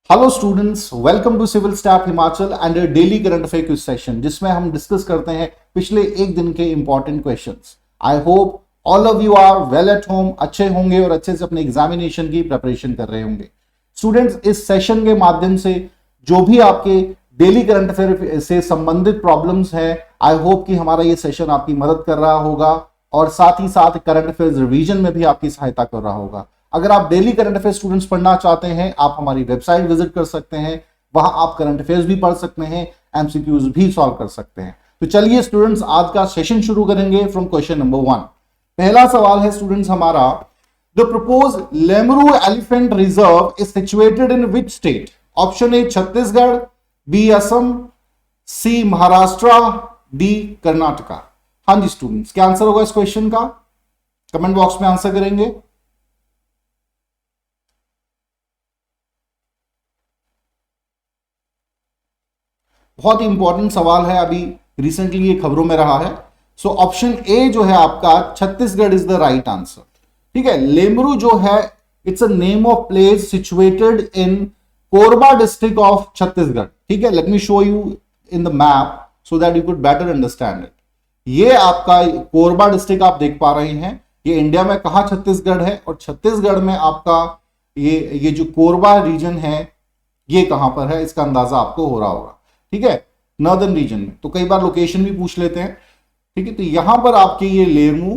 Hello students, welcome to civil staff Himachal and daily current affair quiz session, जिसमें हम discuss करते हैं पिछले एक दिन के important questions. I hope all of you are well at home, अच्छे होंगे और अच्छे से अपने एग्जामिनेशन की प्रिपरेशन कर रहे होंगे। स्टूडेंट्स, इस सेशन के माध्यम से जो भी आपके डेली करंट अफेयर से संबंधित प्रॉब्लम्स हैं, आई होप कि हमारा ये सेशन आपकी मदद कर रहा होगा और साथ ही साथ करंट अफेयर्स रिवीजन में भी आपकी सहायता कर रहा होगा। अगर आप डेली करंट अफेयर स्टूडेंट्स पढ़ना चाहते हैं, आप हमारी वेबसाइट विजिट कर सकते हैं। वहां आप करंट अफेयर्स भी पढ़ सकते हैं, एमसीक्यूज भी सॉल्व कर सकते हैं। तो चलिए स्टूडेंट्स, आज का सेशन शुरू करेंगे फ्रॉम क्वेश्चन नंबर 1। पहला सवाल है स्टूडेंट्स हमारा, the propose Lemru elephant reserve is situated in which state? Option A Chhattisgarh, B Assam, C Maharashtra, D Karnataka. हाँ जी स्टूडेंट्स, क्या आंसर होगा इस क्वेश्चन का? कमेंट बॉक्स में आंसर करेंगे। बहुत ही इंपॉर्टेंट सवाल है, अभी रिसेंटली ये खबरों में रहा है। सो ऑप्शन ए जो है आपका Chhattisgarh is the right answer. ठीक है, लेमरू जो है it's a name of place situated in Korba district of Chhattisgarh. ठीक है, let me show you in the map so that you could better understand it. ये आपका कोरबा डिस्ट्रिक्ट आप देख पा रहे हैं, ये इंडिया में कहा छत्तीसगढ़ है, और छत्तीसगढ़ में आपका ये जो कोरबा रीजन है ये कहां पर है, इसका अंदाजा आपको हो रहा होगा। ठीक है, नॉर्दर्न रीजन में। तो कई बार लोकेशन भी पूछ लेते हैं। ठीक है, तो यहां पर आपके ये लेमू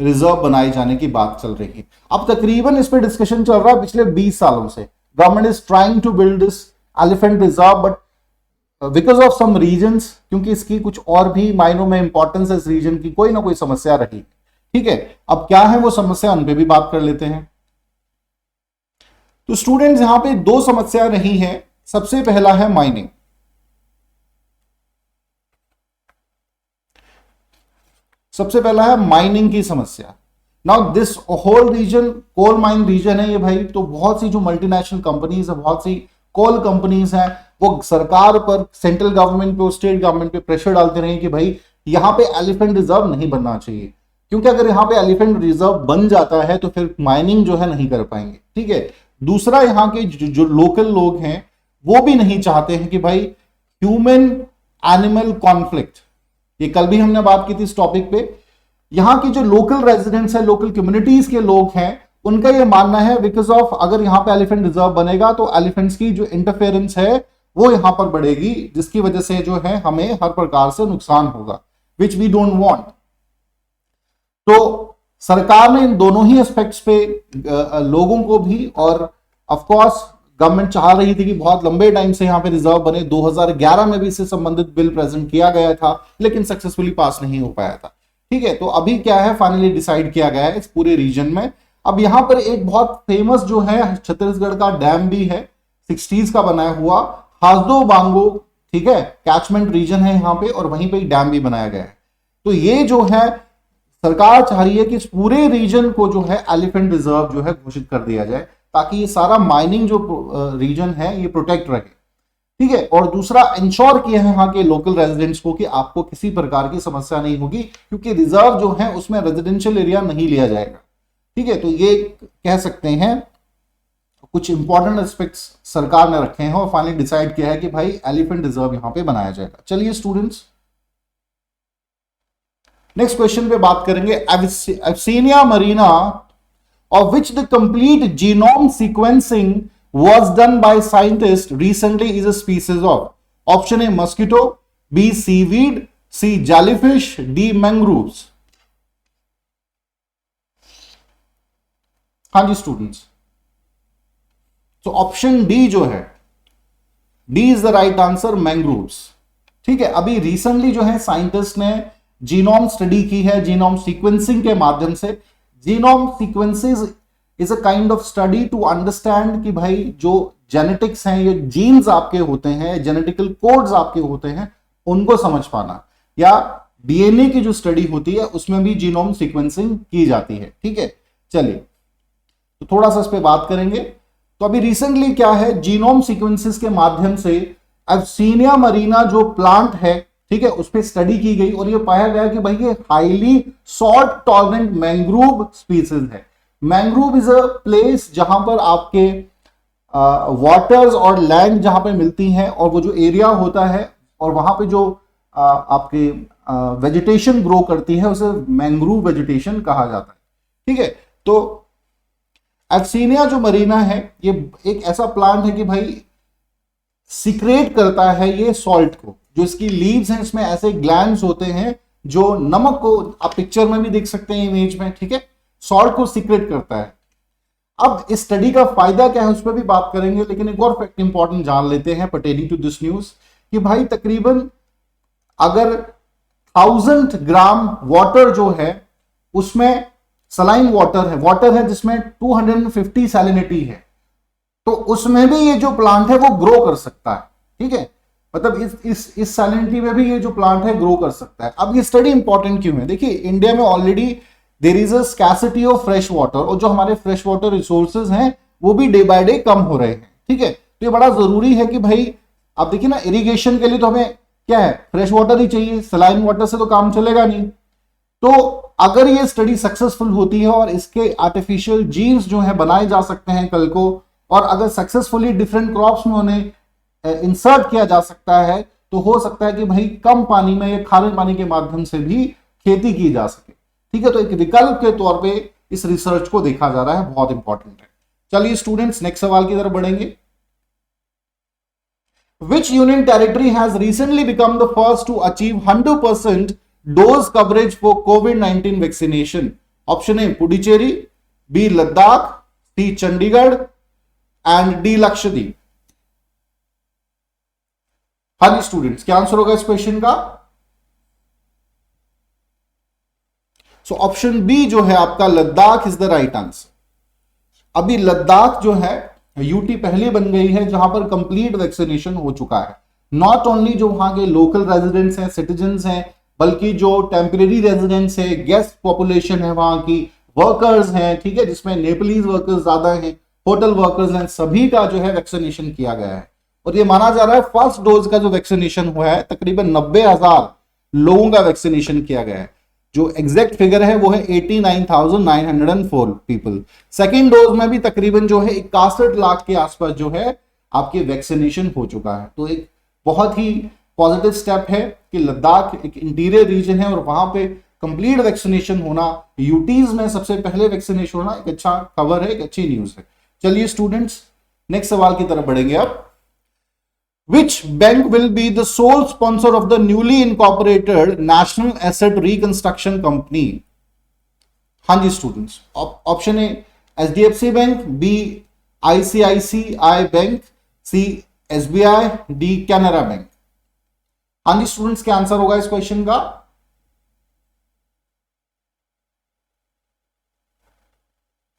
रिजर्व बनाए जाने की बात चल रही है। अब तकरीबन इस पर डिस्कशन चल रहा है पिछले 20 सालों से। Government is trying to build this elephant reserve, but because of some reasons, क्योंकि इसकी कुछ और भी मायनों में इंपॉर्टेंस है इस रीजन की, कोई ना कोई समस्या रही। ठीक है, अब क्या है वो समस्या, उन पे भी बात कर लेते हैं। तो स्टूडेंट्स, यहां पे दो समस्या रही है। सबसे पहला है माइनिंग। सबसे पहला है माइनिंग की समस्या। Now this whole region coal mine region है ये भाई। तो बहुत सी जो मल्टीनेशनल कंपनीज है, बहुत सी कोल कंपनीज हैं, वो सरकार पर, सेंट्रल गवर्नमेंट पे, स्टेट गवर्नमेंट पे प्रेशर डालते रहे कि भाई यहां पे एलिफेंट रिजर्व नहीं बनना चाहिए, क्योंकि अगर यहां पे एलिफेंट रिजर्व बन जाता है तो फिर माइनिंग जो है नहीं कर पाएंगे। ठीक है, दूसरा यहां के जो लोकल लोग हैं वो भी नहीं चाहते हैं कि भाई ह्यूमन एनिमल कॉन्फ्लिक्ट, ये कल भी हमने बात की थी इस टॉपिक पे। यहां की जो लोकल रेजिडेंट्स है, लोकल कम्युनिटीज के लोग हैं, उनका ये मानना है बिकॉज ऑफ अगर यहां पे एलिफेंट रिजर्व बनेगा तो एलिफेंट्स की जो इंटरफेरेंस है वो यहां पर बढ़ेगी, जिसकी वजह से जो है हमें हर प्रकार से नुकसान होगा, विच वी डोंट वांट। तो सरकार ने इन दोनों ही एस्पेक्ट्स पे लोगों को भी, और ऑफ कोर्स गवर्नमेंट चाह रही थी कि बहुत लंबे टाइम से यहां पे रिजर्व बने। 2011 में भी इससे संबंधित बिल प्रेजेंट किया गया था, लेकिन सक्सेसफुली पास नहीं हो पाया था। ठीक है, तो अभी क्या है, फाइनली डिसाइड किया गया है इस पूरे रीजन में। अब यहां पर एक बहुत फेमस जो है छत्तीसगढ़ का डैम भी है, 60s का बनाया हुआ, हासदो बांगो। ठीक है, कैचमेंट रीजन है यहां पे, और वहीं पे डैम भी बनाया गया है। तो ये जो है सरकार चाह रही है कि इस पूरे रीजन को जो है एलिफेंट रिजर्व जो है घोषित कर दिया जाए, ताकि ये सारा माइनिंग जो रीजन है ये प्रोटेक्ट रहे। ठीक है, और दूसरा इंश्योर किया है यहाँ के लोकल रेजिडेंट्स को कि आपको किसी प्रकार की समस्या नहीं होगी, क्योंकि रिजर्व जो है उसमें रेजिडेंशियल एरिया नहीं लिया जाएगा। ठीक है, तो ये कह सकते हैं कुछ इंपॉर्टेंट एस्पेक्ट्स सरकार ने रखे हैं और फाइनली डिसाइड किया है कि भाई एलिफेंट रिजर्व यहां पे बनाया जाएगा। चलिए स्टूडेंट्स, नेक्स्ट क्वेश्चन पे बात करेंगे। एब्सिनिया Marina, of which the complete genome sequencing was done by scientists recently, is a species of? Option A mosquito, B seaweed, C jellyfish, D mangroves। हाँ जी स्टूडेंट्स, तो ऑप्शन डी जो है, D is the right answer, mangroves. ठीक है, अभी recently जो है साइंटिस्ट ने जीनोम स्टडी की है, जीनोम सीक्वेंसिंग के माध्यम से। Genome sequences is a kind of study to understand कि भाई जो जेनेटिक्स हैं, ये जीन्स आपके होते हैं, जेनेटिकल कोड्स आपके होते हैं, उनको समझ पाना, या डीएनए की जो स्टडी होती है उसमें भी जीनोम सीक्वेंसिंग की जाती है। ठीक है, चलिए तो थोड़ा सा इस पे बात करेंगे। तो अभी रिसेंटली क्या है, जीनोम सीक्वेंसेस के माध्यम से एब्सिनिया मरीना जो प्लांट है, ठीक है, उस पर स्टडी की गई और ये पाया गया कि भाई ये highly salt tolerant mangrove species है। मैंग्रोव इज अ प्लेस जहां पर आपके वाटर्स और लैंड जहां पे मिलती हैं और वो जो एरिया होता है और वहां पे जो आपके वेजिटेशन ग्रो करती है उसे मैंग्रोव वेजिटेशन कहा जाता है। ठीक है, तो एब्सिनिया जो मरीना है ये एक ऐसा प्लांट है कि भाई सिक्रेट करता है ये सॉल्ट को। जो इसकी लीव्स हैं इसमें ऐसे ग्लैंड्स होते हैं जो नमक को, आप पिक्चर में भी देख सकते हैं इमेज में, ठीक है, सॉल्ट को सिक्रेट करता है। अब इस स्टडी का फायदा क्या है उस पर भी बात करेंगे, लेकिन एक और फैक्ट इंपॉर्टेंट जान लेते हैं पर्टेनिंग टू दिस न्यूज कि भाई तकरीबन अगर 1000 ग्राम वाटर जो है उसमें सलाइन वाटर है जिसमें 250 सैलिनिटी है, तो उसमें भी ये जो प्लांट है वो ग्रो कर सकता है। ठीक है, मतलब इस सैलिनिटी में भी ये जो प्लांट है ग्रो कर सकता है। अब ये स्टडी इंपॉर्टेंट क्यों है? देखिए इंडिया में already there is a scarcity of fresh water, और जो हमारे फ्रेश वाटर रिसोर्सेज हैं वो भी डे बाय डे कम हो रहे हैं। ठीक है, तो ये बड़ा जरूरी है कि भाई आप देखिए ना, इरिगेशन के लिए तो हमें क्या है, फ्रेश वाटर ही चाहिए, सलाइन वाटर से तो काम चलेगा नहीं। तो अगर ये स्टडी सक्सेसफुल होती है और इसके आर्टिफिशियल जीन्स जो है बनाए जा सकते हैं कल को, और अगर सक्सेसफुली डिफरेंट क्रॉप्स में उन्हें इंसर्ट किया जा सकता है, तो हो सकता है कि भाई कम पानी में या खारे पानी के माध्यम से भी खेती की जा सके। ठीक है, तो एक विकल्प के तौर पे इस रिसर्च को देखा जा रहा है, बहुत इंपॉर्टेंट है। चलिए स्टूडेंट्स नेक्स्ट सवाल की तरफ बढ़ेंगे। Which union territory has recently become the first to achieve 100% dose coverage for COVID-19 vaccination? Option A Puducherry, B Ladakh, C Chandigarh and D Lakshadweep. हाँ जी स्टूडेंट्स, क्या आंसर होगा इस क्वेश्चन का? सो ऑप्शन बी जो है आपका Ladakh is the right answer. अभी लद्दाख जो है यूटी पहले बन गई है जहां पर कंप्लीट वैक्सीनेशन हो चुका है। नॉट ओनली जो वहां के लोकल रेजिडेंट्स हैं, सिटीजन्स हैं, बल्कि जो टेम्परेरी रेजिडेंट्स है, गेस्ट पॉपुलेशन है वहां की, वर्कर्स हैं, ठीक है, जिसमें नेपालीज वर्कर्स ज्यादा हैं, होटल वर्कर्स हैं, सभी का जो है वैक्सीनेशन किया गया है। और ये माना जा रहा है फर्स्ट डोज का जो वैक्सीनेशन हुआ है तकरीबन 90,000 लोगों का वैक्सीनेशन किया गया है। जो एग्जैक्ट फिगर है वो है 89,904 पीपल। सेकेंड डोज में भी तकरीबन जो है 61 लाख के आसपास जो है आपके वैक्सीनेशन हो चुका है। तो एक बहुत ही पॉजिटिव स्टेप है कि लद्दाख एक इंटीरियर रीजन है और वहां पे कंप्लीट वैक्सीनेशन होना, यूटीज में सबसे पहले वैक्सीनेशन होना एक अच्छा खबर है, एक अच्छी न्यूज है। चलिए स्टूडेंट्स नेक्स्ट सवाल की तरफ बढ़ेंगे अब। Which bank will be the sole sponsor of the newly incorporated National Asset Reconstruction Company? हाँ जी students, option A HDFC bank, B ICICI bank, C SBI, D Canara bank. हाँ जी स्टूडेंट्स, क्या आंसर होगा इस क्वेश्चन का?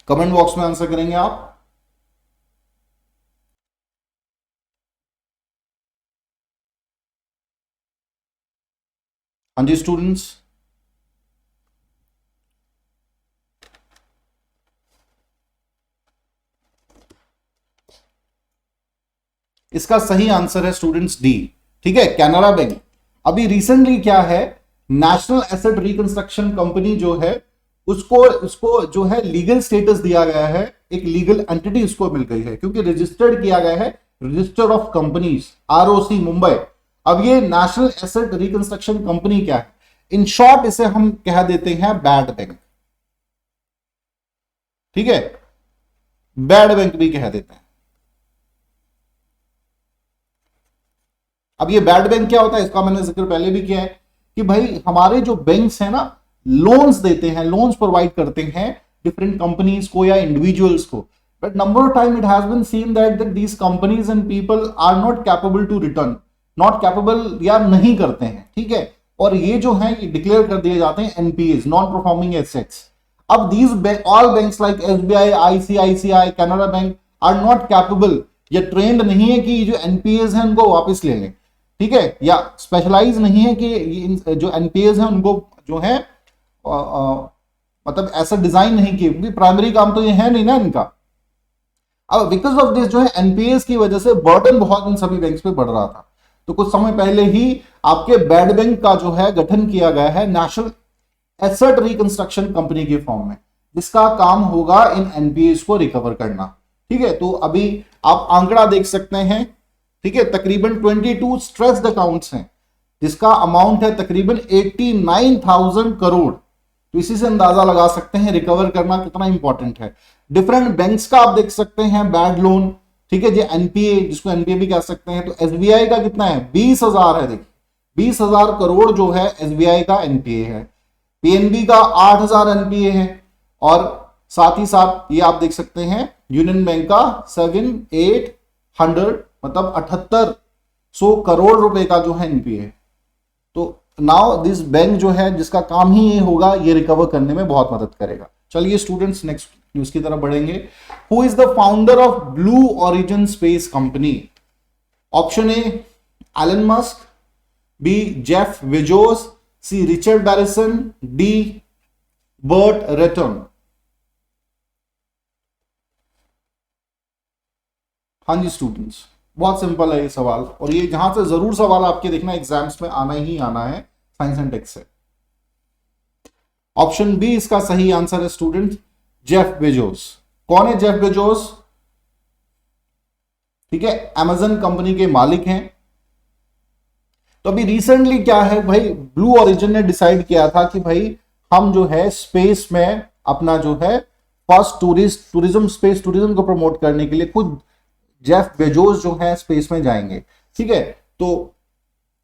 कमेंट बॉक्स में answer करेंगे आप। हाँ जी स्टूडेंट्स, इसका सही आंसर है स्टूडेंट्स डी। ठीक है, कैनरा बैंक। अभी रिसेंटली क्या है, नेशनल एसेट रिकंस्ट्रक्शन कंपनी जो है उसको जो है लीगल स्टेटस दिया गया है, एक लीगल एंटिटी उसको मिल गई है क्योंकि रजिस्टर्ड किया गया है register of companies ROC Mumbai. अब ये नेशनल एसेट रिकंस्ट्रक्शन कंपनी क्या है? इन शॉर्ट इसे हम कह देते हैं बैड बैंक। ठीक है, बैड बैंक भी कह देते हैं। अब ये बैड बैंक क्या होता है इसका मैंने जिक्र पहले भी किया है कि भाई हमारे जो बैंक्स हैं ना, लोन्स देते हैं, लोन्स प्रोवाइड करते हैं डिफरेंट कंपनीज को या इंडिविजुअल्स को, but number of time it has been seen that these companies and people are not capable to return, not capable या नहीं करते हैं। ठीक है, और ये जो है ये डिक्लेयर कर दिए जाते हैं NPAs, नॉन परफॉर्मिंग एसेट्स। अब these all banks like SBI, ICICI, Canara bank are not capable या ट्रेंड नहीं है कि जो NPAs हैं उनको वापस ले लें। ठीक है, या स्पेशलाइज नहीं है कि जो NPAs हैं उनको जो है मतलब ऐसा डिजाइन नहीं किए, क्योंकि प्राइमरी काम तो ये है नहीं ना इनका। अब बिकॉज ऑफ दिस जो है NPAs की वजह से बर्डन बहुत इन सभी बैंक्स पे बढ़ रहा था। तो कुछ समय पहले ही आपके बैड बैंक का जो है गठन किया गया है नेशनल एसेट रिकंस्ट्रक्शन कंपनी के फॉर्म में, जिसका काम होगा इन NPAs को रिकवर करना। ठीक है, तो अभी आप आंकड़ा देख सकते हैं, ठीक है, तकरीबन 22 स्ट्रेस्ड अकाउंट्स हैं जिसका अमाउंट है तकरीबन 89,000 करोड़। तो इसी से अंदाजा लगा सकते हैं रिकवर करना कितना इंपॉर्टेंट है। डिफरेंट बैंक्स का आप देख सकते हैं बैड लोन, ठीक है, जो एनपीए, जिसको एनपीए भी कह सकते हैं। तो एसबीआई का कितना है, 20,000 है। देखिए 20,000 करोड़ जो है एसबीआई का एनपीए है। पीएनबी का 8,000 एनपीए है, और साथ ही साथ ये आप देख सकते हैं यूनियन बैंक का 7,800 मतलब 7,800 करोड़ रुपए का जो है एनपीए। तो नाउ दिस बैंक जो है जिसका काम ही ये होगा, ये रिकवर करने में बहुत मदद करेगा। चलिए स्टूडेंट्स नेक्स्ट न्यूज की तरफ बढ़ेंगे। Who is the founder of Blue Origin space company? Option A Elon Musk, B Jeff Bezos, C Richard Branson, D Burt Rutan. हाँ जी स्टूडेंट्स, बहुत सिंपल है ये सवाल, और ये जहां से जरूर सवाल आपके देखना एग्जाम्स में आना ही आना है, साइंस एंड टेक से। ऑप्शन बी इसका सही आंसर है स्टूडेंट, जेफ बेजोस। कौन है जेफ बेजोस? ठीक है, अमेजन कंपनी के मालिक हैं। तो अभी रिसेंटली क्या है भाई, ब्लू ओरिजिन ने डिसाइड किया था कि भाई हम जो है स्पेस में अपना जो है फर्स्ट टूरिज्म स्पेस टूरिज्म को प्रमोट करने के लिए खुद जेफ बेजोस जो है स्पेस में जाएंगे। ठीक है, तो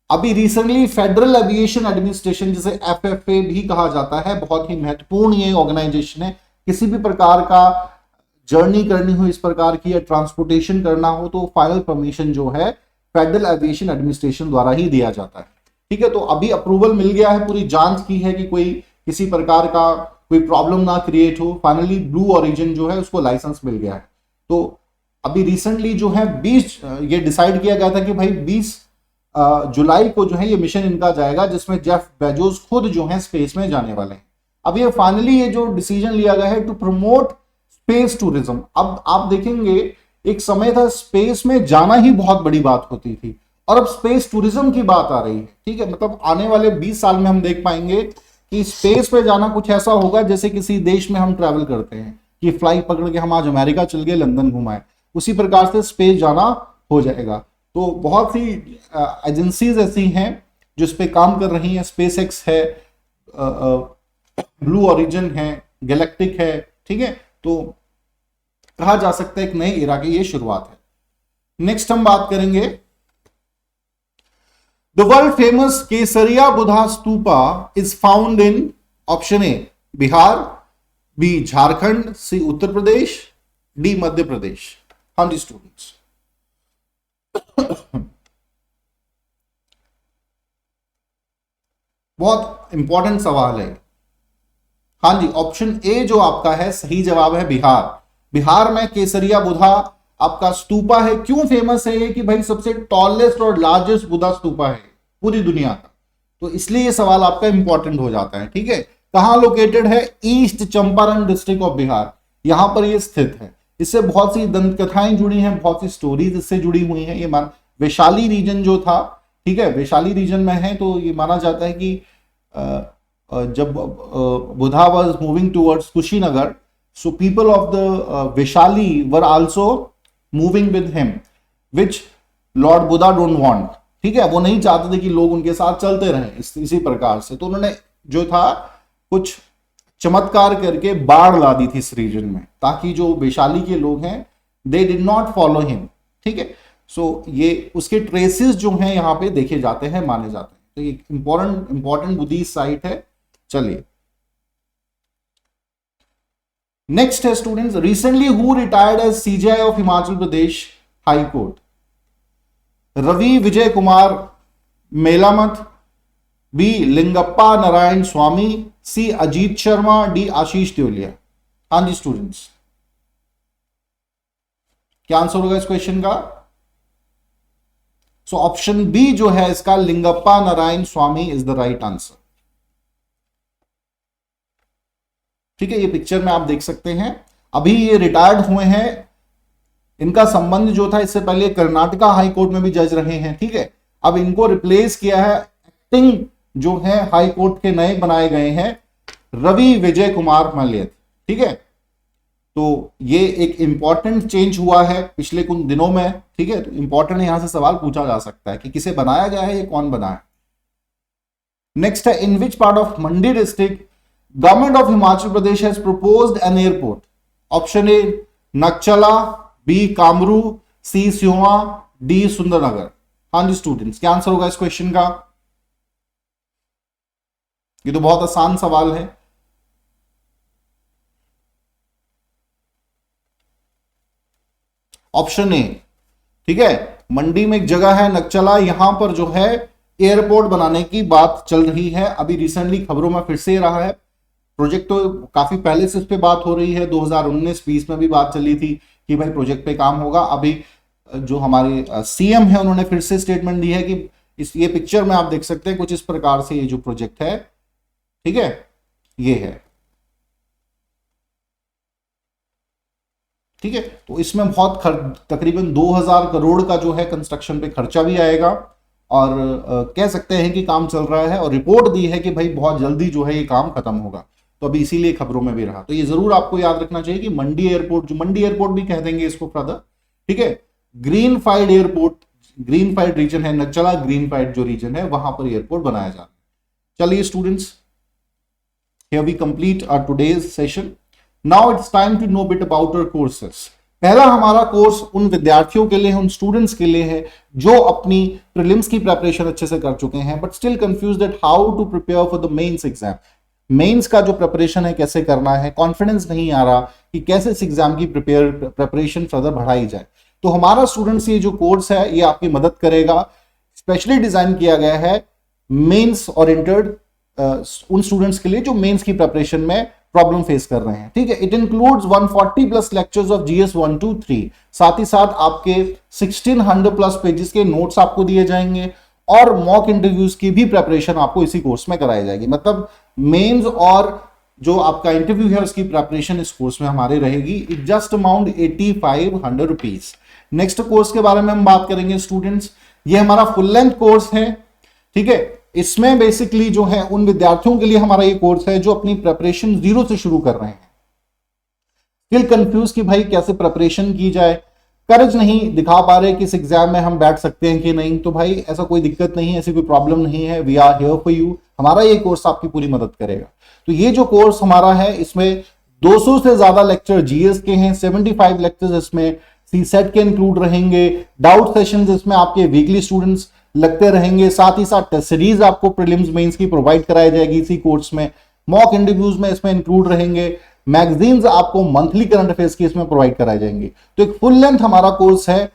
अभी रिसेंटली फेडरल एविएशन एडमिनिस्ट्रेशन, जिसे एफएफए भी कहा जाता है, बहुत ही महत्वपूर्ण ये ऑर्गेनाइजेशन है। किसी भी प्रकार का जर्नी करनी हो इस प्रकार की, या ट्रांसपोर्टेशन करना हो, तो फाइनल परमिशन जो है फेडरल एविएशन एडमिनिस्ट्रेशन द्वारा ही दिया जाता है। ठीक है, तो अभी अप्रूवल मिल गया है, पूरी जांच की है कि कोई किसी प्रकार का कोई प्रॉब्लम ना क्रिएट हो। फाइनली ब्लू ओरिजिन जो है उसको लाइसेंस मिल गया है। तो अभी रिसेंटली जो है 20 ये डिसाइड किया गया था कि भाई 20 जुलाई को जो है ये मिशन इनका जाएगा, जिसमें जेफ बेजोस खुद जो है स्पेस में जाने वाले हैं। अब ये फाइनली ये जो डिसीजन लिया गया है टू प्रमोट स्पेस टूरिज्म। अब आप देखेंगे एक समय था स्पेस में जाना ही बहुत बड़ी बात होती थी, और अब स्पेस टूरिज्म की बात आ रही है। ठीक है, मतलब आने वाले 20 साल में हम देख पाएंगे कि स्पेस पे जाना कुछ ऐसा होगा जैसे किसी देश में हम ट्रैवल करते हैं कि फ्लाइट पकड़ के हम आज अमेरिका चल गए, लंदन घुमाए, उसी प्रकार से स्पेस जाना हो जाएगा। तो बहुत सी एजेंसीज ऐसी हैं जो इस पे काम कर रही हैं। स्पेस एक्स है, ब्लू ओरिजिन है, गैलेक्टिक है। ठीक है, तो कहा जा सकता है एक नए इरा की ये शुरुआत है। नेक्स्ट हम बात करेंगे the world famous Kesariya Buddha stupa is found in option A Bihar, B Jharkhand, C Uttar Pradesh, D Madhya Pradesh. हाँ जी स्टूडेंट्स, बहुत इंपॉर्टेंट सवाल है। हाँ जी, ऑप्शन ए जो आपका है सही जवाब है बिहार। बिहार में केसरिया बुधा आपका स्तूपा है। क्यों फेमस है ये कि भाई सबसे टॉलेस्ट और लार्जेस्ट बुधा स्तूपा है पूरी दुनिया का, तो इसलिए ये सवाल आपका इंपॉर्टेंट हो जाता है। ठीक है, कहां लोकेटेड है? East Champaran district of Bihar, यहां पर ये स्थित है। इससे बहुत सी दंत कथाएं जुड़ी हैं, बहुत सी स्टोरीज इससे जुड़ी हुई हैं। ये वैशाली रीजन जो था, ठीक है, वैशाली रीजन में है, तो ये माना जाता है कि जब Buddha was moving towards Kushinagar, so people of the Vaishali were also moving with him, which lord Buddha don't want. ठीक है, वो नहीं चाहते थे कि लोग उनके साथ चलते रहें इसी प्रकार से, तो उन्होंने जो था कुछ चमत्कार करके बाढ़ ला दी थी इस रीजन में, ताकि जो वैशाली के लोग हैं they did not follow him. ठीक है, सो ये उसके ट्रेसेस जो हैं यहाँ पे देखे जाते हैं, माने जाते हैं। तो ये इंपॉर्टेंट बुद्धिस्ट साइट है। चलिए नेक्स्ट है students, recently who retired as CJI of Himachal Pradesh high court? Ravi Vijay Kumar Malimath, B Lingappa Narayana Swamy, C Ajit Sharma, D Ashish Tyolia. हाँ जी स्टूडेंट्स, क्या आंसर होगा इस क्वेश्चन का? सो ऑप्शन बी जो है इसका लिंगप्पा नारायण स्वामी इज द राइट आंसर। ठीक है, ये पिक्चर में आप देख सकते हैं, अभी ये रिटायर्ड हुए हैं। इनका संबंध जो था इससे पहले कर्नाटका हाई कोर्ट में भी जज रहे हैं। ठीक है, अब इनको रिप्लेस किया है, एक्टिंग जो है हाई कोर्ट के नए बनाए गए हैं रवि विजय कुमार मल्लिक। ठीक है, तो ये एक इंपॉर्टेंट चेंज हुआ है पिछले कुछ दिनों में, ठीक है। तो इंपॉर्टेंट यहां से सवाल पूछा जा सकता है कि किसे बनाया गया है, ये कौन बना है। नेक्स्ट है, in which part of Mandi district government of Himachal Pradesh has proposed an airport. Option A Nagchala, B Kamru, C Sihowa, D Sundernagar. हाँ जी स्टूडेंट्स, क्या आंसर होगा इस क्वेश्चन का? ये तो बहुत आसान सवाल है। ऑप्शन ए, ठीक है, मंडी में एक जगह है नक्चला, यहां पर जो है एयरपोर्ट बनाने की बात चल रही है। अभी रिसेंटली खबरों में फिर से रहा है प्रोजेक्ट, तो काफी पहले से इस पे बात हो रही है, 2019-20 में भी बात चली थी कि भाई प्रोजेक्ट पे काम होगा। अभी जो हमारे सीएम है उन्होंने फिर से स्टेटमेंट दी है कि ये पिक्चर में आप देख सकते हैं कुछ इस प्रकार से ये जो प्रोजेक्ट है, ठीक है, ये है, ठीक है। तो इसमें बहुत तकरीबन 2000 करोड़ का जो है कंस्ट्रक्शन पे खर्चा भी आएगा, और कह सकते हैं कि काम चल रहा है, और रिपोर्ट दी है कि भाई बहुत जल्दी जो है ये काम खत्म होगा। तो अभी इसीलिए खबरों में भी रहा। तो ये जरूर आपको याद रखना चाहिए कि मंडी एयरपोर्ट, जो मंडी एयरपोर्ट भी कह देंगे इसको फर्दर, ठीक है, greenfield airport, greenfield region है नक्चला, ग्रीन फाइड जो रीजन है वहां पर एयरपोर्ट बनाया जा रहा है। चलिए students, here we complete our today's session. Now it's time to know a bit about our courses. पहला हमारा कोर्स उन विद्यार्थियों के लिए, उन स्टूडेंट्स के लिए है जो अपनी प्रीलिम्स की प्रिपरेशन अच्छे से कर चुके हैं but still confused that how to prepare for the mains exam. Mains का जो प्रिपरेशन है कैसे करना है, कॉन्फिडेंस नहीं आ रहा कि कैसे इस एग्जाम की प्रिपरेशन फर्दर बढ़ाई जाए। तो हमारा स्टूडेंट्स ये जो कोर्स है ये आपकी मदद करेगा। स्पेशली डिजाइन किया गया है मेंस ओरिएंटेड उन स्टूडेंट्स के लिए जो मेंस की प्रिपरेशन में प्रॉब्लम फेस कर रहे हैं, ठीक है। It includes 140 plus lectures of GS 1 2 3, साथ ही साथ आपके 1600 प्लस पेजेस के नोट्स आपको दिए जाएंगे, और मॉक इंटरव्यूज की भी प्रिपरेशन आपको इसी कोर्स में कराई जाएगी। मतलब मेंस और जो आपका इंटरव्यू है उसकी प्रिपरेशन इस कोर्स में हमारे रहेगी। It just amount 8500 rupees. Next course के बारे में हम बात करेंगे स्टूडेंट्स, ये हमारा फुल लेंथ कोर्स है, ठीक है। इसमें बेसिकली जो है उन विद्यार्थियों के लिए हमारा ये कोर्स है जो अपनी प्रिपरेशन जीरो से शुरू कर रहे हैं, स्टिल कंफ्यूज कि भाई कैसे प्रिपरेशन की जाए, करज नहीं दिखा पा रहे कि इस एग्जाम में हम बैठ सकते हैं कि नहीं। तो भाई ऐसा कोई दिक्कत नहीं है, ऐसी कोई प्रॉब्लम नहीं है, we are here for you. हमारा ये कोर्स आपकी पूरी मदद करेगा। तो ये जो कोर्स हमारा है इसमें 200 से ज्यादा लेक्चर जीएस के हैं, 75 लेक्चर्स इसमें सीसेट के इंक्लूड रहेंगे, डाउट सेशंस इसमें आपके वीकली स्टूडेंट्स लगते रहेंगे, साथ ही साथ टेस्ट सीरीज आपको प्रीलिम्स मेंस की प्रोवाइड कराई जाएगी इसी कोर्स में, मॉक इंटरव्यूज में इसमें इंक्लूड रहेंगे, मैगजीन्स आपको मंथली करंट अफेयर्स की इसमें प्रोवाइड कराई जाएंगी। तो एक फुल लेंथ हमारा कोर्स है,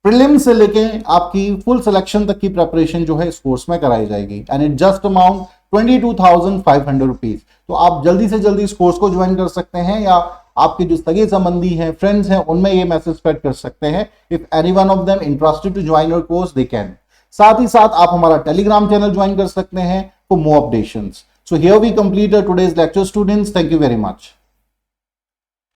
प्रीलिम्स से लेके आपकी फुल सिलेक्शन तक की प्रिपरेशन जो है इस कोर्स में कराई जाएगी, and it just amount 22,500 rupees. तो आप जल्दी से जल्दी इस कोर्स को ज्वाइन कर सकते हैं, या आपके जो सगे संबंधी हैं, फ्रेंड्स हैं, उनमें ये मैसेज स्प्रेड कर सकते हैं। If anyone of them interested to join your course they can. साथ ही साथ आप हमारा टेलीग्राम चैनल ज्वाइन कर सकते हैं for more updations. So here we complete today's lecture students, thank you very much.